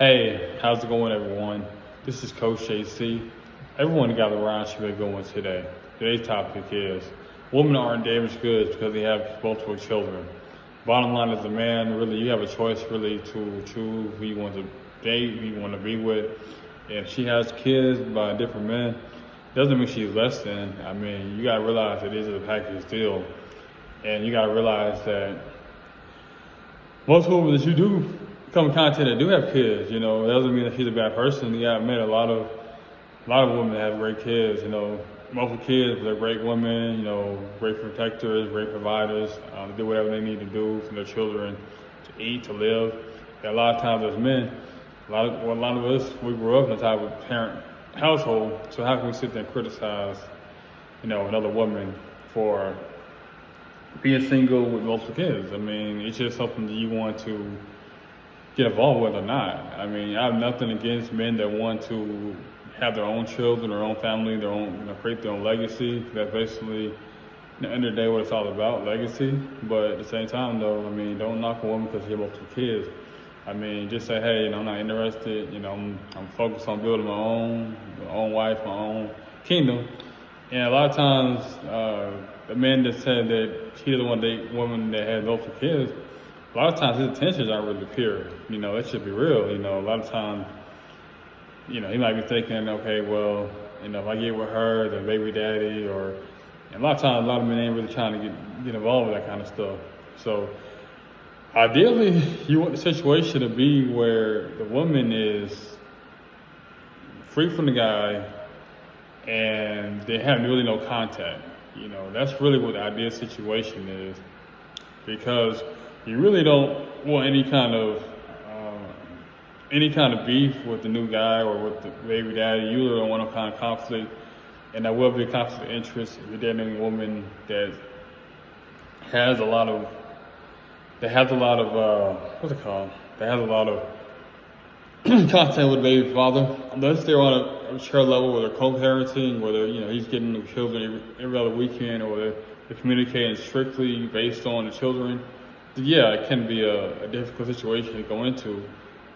Hey, how's it going, everyone? This is Coach JC. Everyone got around should be going today. Today's topic is women aren't damaged goods because they have multiple children. Bottom line is, a man, really, you have a choice really to choose who you want to date, who you want to be with. If she has kids by different men, doesn't mean she's less than. I mean, you gotta realize that this is a package deal, and you gotta realize that most women that you do come in contact that do have kids, it doesn't mean that she's a bad person. Yeah, I've met a lot of women that have great kids, multiple kids, they're great women, great protectors, great providers, to do whatever they need to do for their children, to eat, to live. And a lot of times as men, a lot of us, we grew up in a type of parent household, so how can we sit there and criticize, another woman for being single with multiple kids? I mean, it's just something that you want to get involved with or not. I mean, I have nothing against men that want to have their own children, their own family, their own, create their own legacy. That's basically, at the end of the day, what it's all about, legacy. But at the same time, though, I mean, don't knock a woman because she has multiple kids. I mean, just say, hey, I'm not interested. I'm focused on building my own wife, my own kingdom. And a lot of times, the men that said that he doesn't want to date women that have multiple kids, a lot of times his intentions aren't really pure. It should be real. A lot of times, he might be thinking, okay, well, if I get with her, then baby daddy, and a lot of times, a lot of men ain't really trying to get involved with that kind of stuff. So ideally, you want the situation to be where the woman is free from the guy and they have really no contact. That's really what the ideal situation is, because you really don't want any kind of beef with the new guy or with the baby daddy. You really don't want no kind of conflict, and that will be a conflict of interest if you're dating a woman that has a lot of contact with the baby father, unless they're on a mature level where they're co-parenting, where he's getting the children every other weekend, or they're communicating strictly based on the children. Yeah, it can be a difficult situation to go into.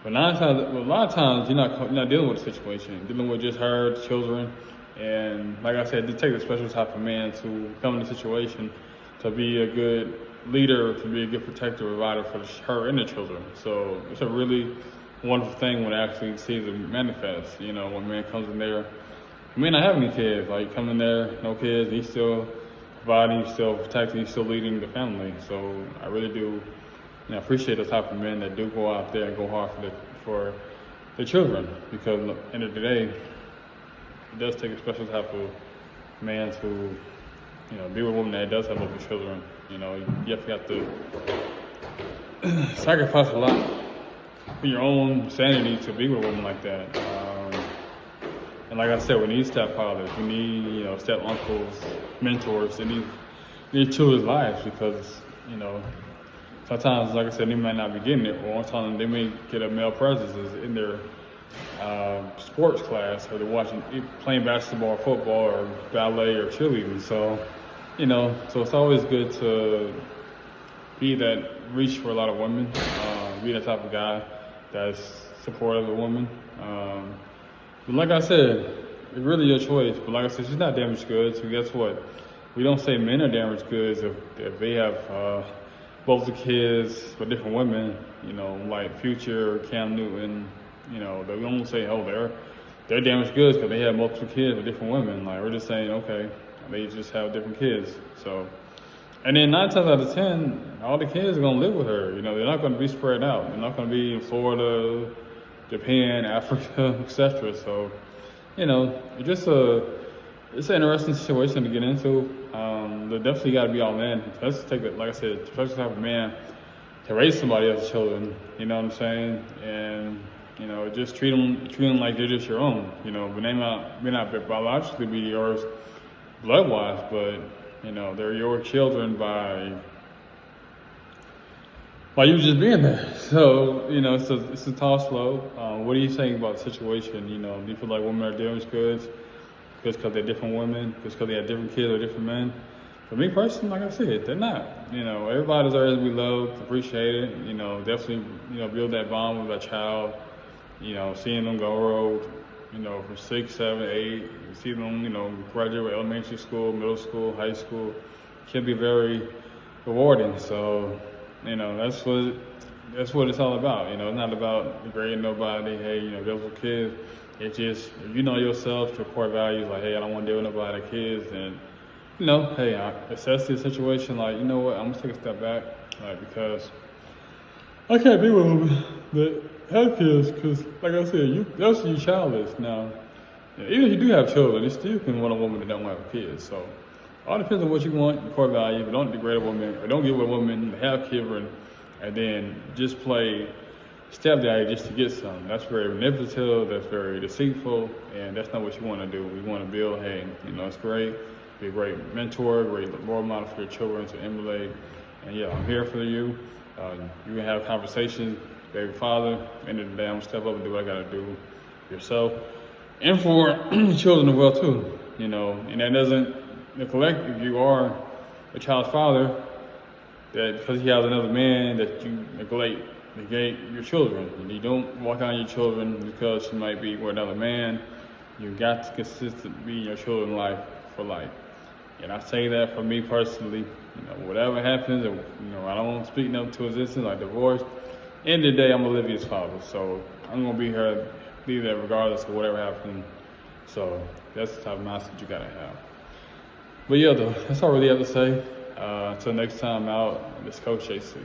But a lot of times you're not dealing with a situation, you're dealing with just her, the children, and like I said, it takes a special type of man to come in the situation to be a good leader, to be a good protector, provider for her and the children. So it's a really wonderful thing when it actually sees it manifest. When a man comes in there, he may not have any kids, like come in there, no kids, he's still providing, he's still protecting, he's still leading the family. So I really do appreciate the type of men that do go out there and go hard for the children, because at the end of the day, it does take a special type of man to be with a woman that does have multiple children. You have to sacrifice a lot for your own sanity to be with a woman like that. And like I said, we need stepfathers, we need step uncles, mentors. They need children's lives, because sometimes, like I said, they might not be getting it, or one time they may get a male presence in their sports class, or they're playing basketball, or football, or ballet, or cheerleading. So, so it's always good to be that reach for a lot of women, be that type of guy that's supportive of a woman. But like I said, it's really your choice. But like I said, she's not damaged goods. So guess what? We don't say men are damaged goods if they have both the kids with different women, like Future, Cam Newton, they don't say, oh, they're damaged goods because they have multiple kids with different women. Like, we're just saying, okay, they just have different kids. So, and then 9 times out of 10, all the kids are going to live with her. They're not going to be spread out. They're not going to be in Florida, Japan, Africa, etc. So, it's an interesting situation to get into. They definitely got to be all in. Let's take it, like I said, especially type of man to raise somebody else's children. You know what I'm saying? And just treat them like they're just your own. But they may not biologically be yours blood-wise, but they're your children by you just being there. So it's a toss slow. What do you think about the situation? Do you feel like women are damaged goods just because they're different women, just because they have different kids or different men? For me personally, like I said, they're not. Everybody deserves to be loved, appreciated. Definitely, build that bond with that child. seeing them go road, from 6, 7, 8, you see them, graduate elementary school, middle school, high school, can be very rewarding. So, that's what it's all about. It's not about degrading nobody. Hey, those are kids. It's just, if you know yourself, your core values, like, hey, I don't want to deal with nobody, kids, and, hey, I assess the situation, like, you know what, I'm going to take a step back, like, because I can't be with them that have kids, because, like I said, that's your child is. Now, even if you do have children, you still can want a woman that don't have kids, so all depends on what you want, your core value, but don't degrade a woman, or don't get with a woman that have children, and then just play stepdaddy just to get some. That's very manipulative, that's very deceitful, and that's not what you want to do. We want to build, hey, it's great, be a great mentor, great role model for your children to emulate. And yeah, I'm here for you. You can have conversations, baby father. End of the day, I'm gonna step up and do what I gotta do yourself. And for children as well too, and that doesn't neglect if you are a child's father, that because he has another man that you negate your children. And you don't walk on your children because she might be with another man. You got to consistently be in your children's life for life. And I say that for me personally, whatever happens, I don't speak nothing to existence like divorce. End of the day, I'm Olivia's father, so I'm gonna be there regardless of whatever happens. So that's the type of mindset you gotta have. But yeah, though, that's all I really have to say. Until next time out, this Coach JC.